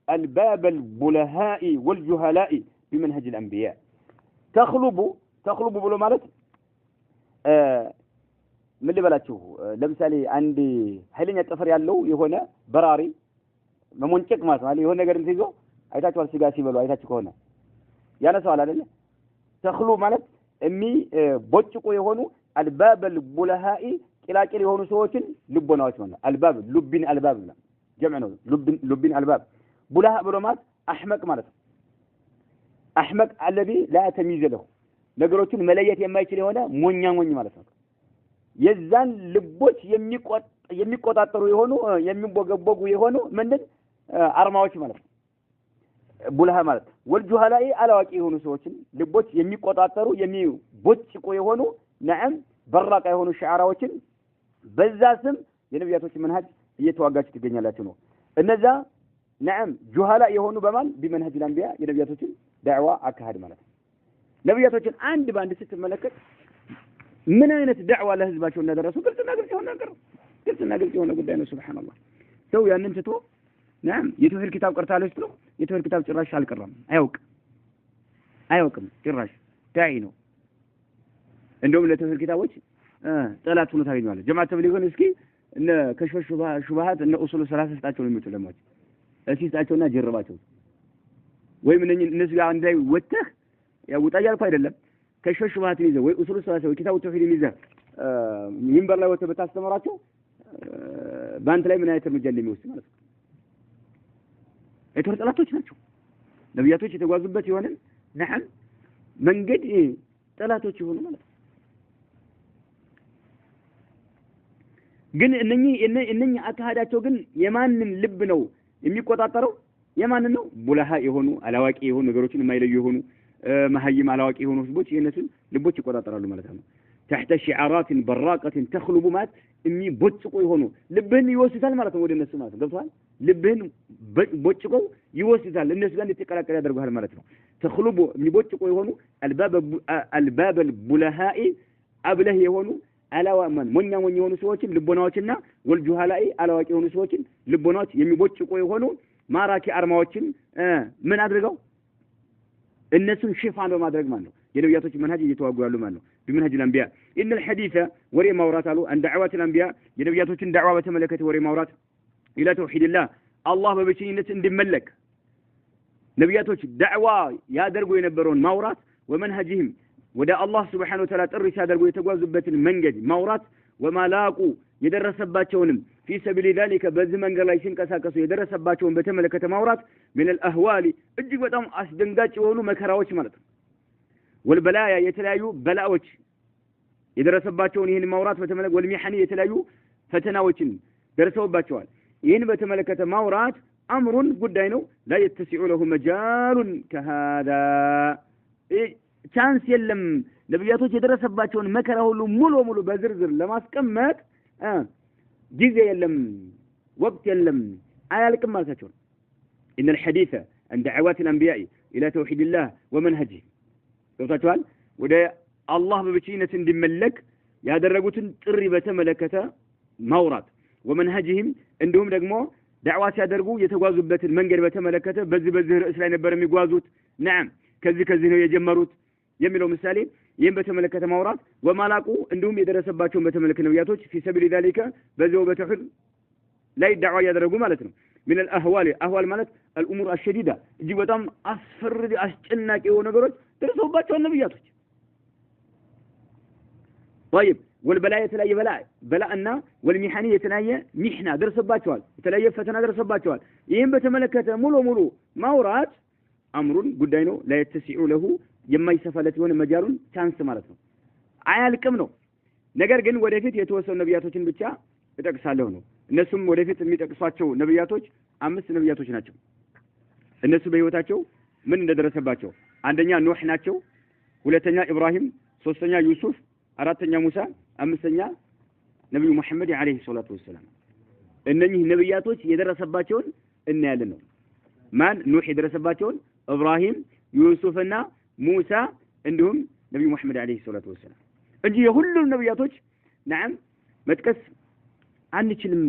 الباب البلهاء والجهلاء بمنهج الأنبياء تخلب بلو مالت من اللي بلاتشو لمثالي عندي حيلين يتفر يالو يهونا براري ممونچك مالت مالي يهونا نغر انتيزو አይታችሁ አልሲጋሲ በሉ አይታችሁ ከሆነ ያነሳዋል አይደል ተخሉ ማለት ቦጭቆ የሆኑ አልባብ البلهاء ቂላቂል የሆኑ ሰዎችን ልቦናዎች ማለት አልባብ ሉብን አልባብ ነው ጀምዕ ነው ሉብን አልባብ ቡላሃ ብሎ ማለት አህመቅ ማለት አህመቅ الذي لا تمييز له ነገሮችን መለየት የማይችል የሆነ ሞኛ ማለት ነው የዛን ልቦች የሚቆጣጠሩ የሆኑ የሚቦገቦጉ የሆኑ ምንድን አርማዎች ማለት ነው ቡልሃ ማለት ወልጁሃላኢ አላዋቂ የሆኑ ሰዎችን ልቦች የሚቆጣጠሩ የሚቦጭቁ የሆኑ ነዓም በራቃ የሆኑ ሻዓራዎችን በዛ ስም የነብያቶች መንሃጅ እየተዋጋችሁ ትገኛላችሁ ነው እነዛ ነዓም ጁሃላ የሆኑ በማን በመንሃጅ الانبياء የነብያቶችን ዳዕዋ አካሄድ ማለት ነው ነብያቶችን አንድ ባንድ ስትመለከት ምን አይነት ዳዕዋ ለህዝባቸው እንደደረሱ ግልጽና ግልጽ የሆነ ጉዳይ ነው ሱብሃንአላህ ሰው ያንን ትቶ نعم يتوهر كتاب قرطالوس تلو يتوهر كتاب ጭራሽ አልቀራም አያውቅም ጭራሽ ታይኖ እንደውም ለተወህር كتابዎች ጠላት ሆኖ ታገኛለህ ጀማዓ ተብሊግን እስኪ እነ ከሽፍ ሹባሃት እነ ኡሱሉ ሰላሳ ስጣቸው ነው የሚተለማች እስኪ ስጣቸውና ጀርባቸው ወይም እነዚህ ጋር አንድ ላይ ወጥተህ ያው ወጣያልኩ አይደለም ከሽፍ ሹባሃትን ይዘህ ወይ ኡሱሉ ሰላሳ ወይ ኪታቡ ተውሂድን ይዘህ ሚንበር ላይ ወጥተህ በታስተምራቸው ባንተ ላይ ምን አይነት እርምጃ እንደሚወስድ ማለት ነው የተወር ጠላቶች ናቸው ነብያቶች የተጓዙበት ይሆን ነዓም መንገድ ጠላቶች ይሆኑ ማለት ግን እነኚህ አካሃዳቸው ግን የማንን ልብ ነው የሚቆጣጠረው የማንን ነው ቡላሃ የሆኑ አላዋቂ የሆኑ ነገሮችን የማይለዩ የሆኑ መሐይም አላዋቂ የሆኑ ህዝቦች የነሱን ልቦች ይቆጣጠራሉ ማለት ነው تحت شعارات براقة تخلب مات امي بوچقو يهونو لبهن يوسدال ማለት ነው ወደ እነሱ ማለት ገብቷል ልብህን ቦጭቆ ይወስዳል እነሱ ጋር እንድትቀላቀል ያደርጋል ማለት ነው ተخلب የሚቦጭቆ የሆኑ الباب البلهاء አብለህ የሆኑ አላዋማን ሞኛ የሆኑ ሰዎችን ልቦናዎችና ወልጁሃላኢ አላዋቂ የሆኑ ሰዎችን ልቦናዎች የሚቦጭቆ የሆኑ ማራኪ አርማዎችን ምን አድርገው እነሱን ሽፋን በማድረግ ማለት ነው የነብያቶች መንሃጅ እየተዋጉ ያሉ ማለት ነው بمنهج الأنبياء إن الحديث وري مورات عن دعوات الأنبياء ينبياتوችን دعوة بتملكة وري مورات إلى توحيد الله በብቸኝነት እንዲመለክ ነብያቶች ዳዕዋ ያደርጉ የነበረውን ማውራት ወመንሃጅህም ወደ አላህ Subhanahu Wa Ta'ala ጥሪ ሲያደርጉ የተጓዙበትን መንገድ ማውራት ወማላቁ የደረሰባቸውንም في سبيل ذلك በዚህ መንገድ ላይ ሲንቀሳቀሱ የደረሰባቸውን በተመለከተ ማውራት من الأهوال እጅግ በጣም አስደንጋጭ የሆኑ መከራዎች ማለት ነው والبلايا የተለያዩ በላዎች የደረሰባቸውን ይህን ማውራት በተመለከተ ወልሚሐኒ የተለያዩ ፈተናዎችን ደርሰውባቸዋል ይህን በተመለከተ ማውራት አምሩን ጉዳይ ነው لا يتسع له مجال كهذا ቻንስ የለም ነብያቶች የደረሰባቸውን መከራ ሁሉ ሙሉ በዝርዝር ለማስቀመጥ ጊዜ የለም ወቅት የለም አያልቅም ማለታቸው ان الحديث عن دعوات الانبياء الى توحيد الله ومنهجه ገብታችኋል ወደ አላህ በብቸኝነት እንዲመለክ ያደረጉትን ጥሪ በተመለከተ ማውራት ومنهجهم እንደውም ደግሞ ዳዕዋ ሲያደርጉ የተጓዙበትን መንገድ በተመለከተ በዚህ ርዕስ ላይ ነበር የሚጓዙት نعم ከዚህ ነው የጀመሩት የሚለው ምሳሌ ይሄን በተመለከተ ማውራት ወማላቁ እንደውም የደረሰባቸውን በተመለከተ ነብያቶች في سبيل ذلك በዚያው በተውሂድ ላይ ዳዕዋ ያደረጉ ማለት ነው من الاهوال ማለት الامور الشديده እጅግ በጣም አስፈሪ አስጨናቂ የሆኑ ነገሮች ደርሰውባቸው ነብያቶች طيب والبلاء የተለያየ በላእና والمحن የተለያየ ሚህና ደርሰባቸዋል የተለያየ ፈተና ደርሰባቸዋል ይሄን በተመለከተ ሙሉ ማውራት አምሩን ጉዳይ ነው لا يتسع له የማይሰፋለት የሆነ መጃሩን ቻንስ ማለት ነው አያልቅም ነው ነገር ግን ወደፊት የተወሰኑ ነብያቶችን ብቻ እጠቅሳለሁ ነው እነሱም ወደፊት የሚጠቅሷቸው ነብያቶች 5 ነብያቶች ናቸው እነሱ በህይወታቸው ምን እንደደረሰባቸው አንደኛ ኑህ ናቸው ሁለተኛ ኢብራሂም ሶስተኛ ዩሱፍ አራተኛ ሙሳ አምስተኛ ነብዩ መሐመድ አለይሂ ሰላቱ ወሰለም እነኚህ ነብያቶች የደረሰባቸውን እናያለን ነው ማን ኑህ የደረሰባቸውን ኢብራሂም ዩሱፍና ሙሳ እንዲሁም ነብዩ መሐመድ አለይሂ ሰላቱ ወሰለም እንጂ የሁሉም ነብያቶች نعم መጥቀስ አንችልም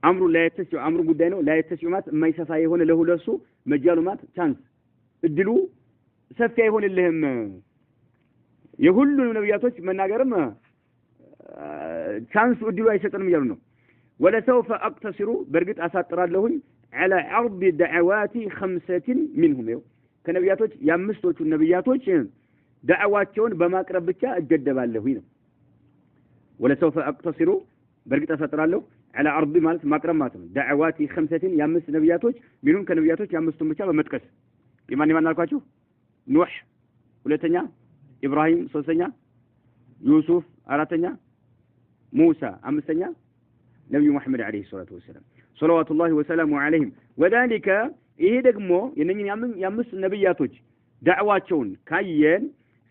አምሩ ላይ ተስዩ አምሩ ጉዳይ ነው ላይ ተስዩ ማለት የማይሰፋ የሆነ ለሁለሱ መጃሉማት ቻንስ እድሉ ሰፊ አይሆንልህም የሁሉም ነብያቶች መናገርም ቻንስ እድሉ አይሰጥንም ይላሉ ነው ولسوف اقتصر برغت አሳጥራለሁኝ على عرض دعوات 5 منهم ከነብያቶች የአምስቶቹ ነብያቶች ዳዕዋቸውን በማቅረብ ብቻ እገደባለሁኝ ነው ولسوف اقتصر برغت አሳጥራለሁ على عرض ማለት ማቅረብ ማለት ነው دعوات 5 የአምስት ነብያቶች ምንም ከነብያቶች የአምስቱን ብቻ በመጥቀስ የማን አልኳችሁ ኑህ ሁለተኛ ኢብራሂም ሶስተኛ ዩሱፍ አራተኛ ሙሳ አምስተኛ ነብዩ መሐመድ አለይሂ ሰላቱ ወሰለም ሰለዋቱላሂ ወሰላሙ ዐለይሂም ወዳሊከ ይሄ ደግሞ የነኚህ የአምስት ነብያቶች ዳዕዋቸውን ካየን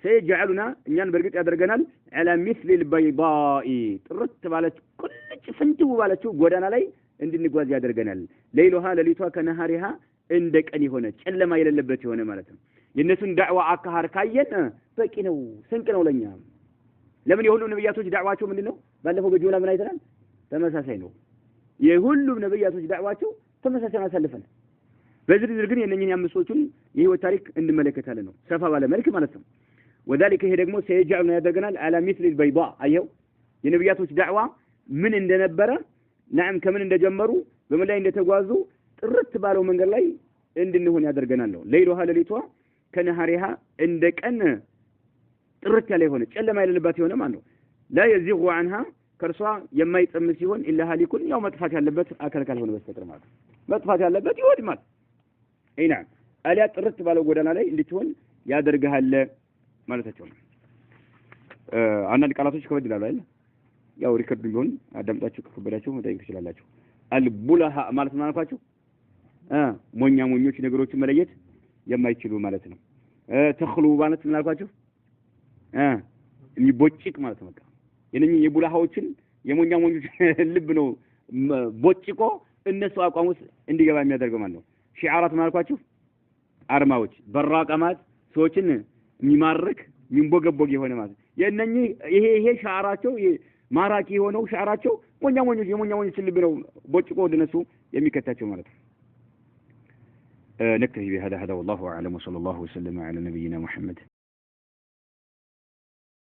ሰይጀዓሉና እኛን በርግጥ ያደርገናል على مثل البيضاء ጥርት ባለች ቁልጭ ፍንትው ባለችው ጎዳና ላይ እንድንጓዝ ያደርገናል ለይሉሃ ለሊቷ ከነሃሪሃ እንደ ቀን የሆነ ጨለማ የሌለበት የሆነ ማለት ነው የነሱን ዳዕዋ አካሃር ካየን በቂ ነው ስንቅ ነው ለኛ ለምን የሁሉ ነብያቶች ዳዕዋቸው ምንድነው ባለፈው በጆላ ምን አይተናል ተመሳሳይ ነው የሁሉ ነብያቶች ዳዕዋቸው ተመሳሳይ አሳልፈን በዝርዝር ግን የነኚህን ያምስቶቹን የህይወት ታሪክ እንመለከታለን ነው ሰፋ ባለ መልክ ማለት ነው وذلك ይሄ ደግሞ ሰይጀዓሉና ያደርገናል على مثل البيضاء አየው የነብያቶች ዳዕዋ ምን እንደነበረ نعم ከምን እንደጀመሩ በምን ላይ እንደተጓዙ ጥርት ባለው መንገድ ላይ እንድንሆን ያደርገናል ነው ለይሉሃ ለሊቷ ከነሃሪሃ እንደ ቀን ጥርት ያለ የሆነ ጨለማ የሌለበት የሆነ ማለት ነው لا يزيغ عنها ከርሷ የማይጠም ሲሆን ኢላ ሀሊኩን ያው መጥፋት ያለበት አካል ካልሆነ በስተቀር ማለት ነው መጥፋት ያለበት ይወድማል አይና አሊያ ጥርት ባለው ጎዳና ላይ እንድትሆን ያደርጋል ማለታቸው ነው አንዳንድ ቃላቶች ከበድ ይላሉ አይደል ያው ሪከርድ ቢሆን አዳምጣችሁ ከከበዳችሁ መጠየቅ ትችላላችሁ አልቡላሃ ማለት ነው አልኳችሁ ሞኞች ነገሮችን መለየት የማይችሉ ማለት ነው ተخلو ማለት ምን አልኳችሁ የሚቦጭቅ ማለት ነው የነኚህ የቡላሃዎችን የሞኞች ልብ ነው ቦጭቆ እነሱ አቋሙስ እንዲገባ የሚያደርገው ማለት ነው ሺዓራት ማልኳችሁ አርማዎች በራቀማት ሰዎችን የሚማርክ የሚንቦገቦግ የሆነ ማለት የነኚህ ይሄ ሻራቸው ማራኪ የሆነው ሻራቸው የሞኞች ልብ ነው ቦጭቆ ወደነሱ የሚከታቸው ማለት ነው نكتفي بهذا والله أعلم وصلى الله وسلم على نبينا محمد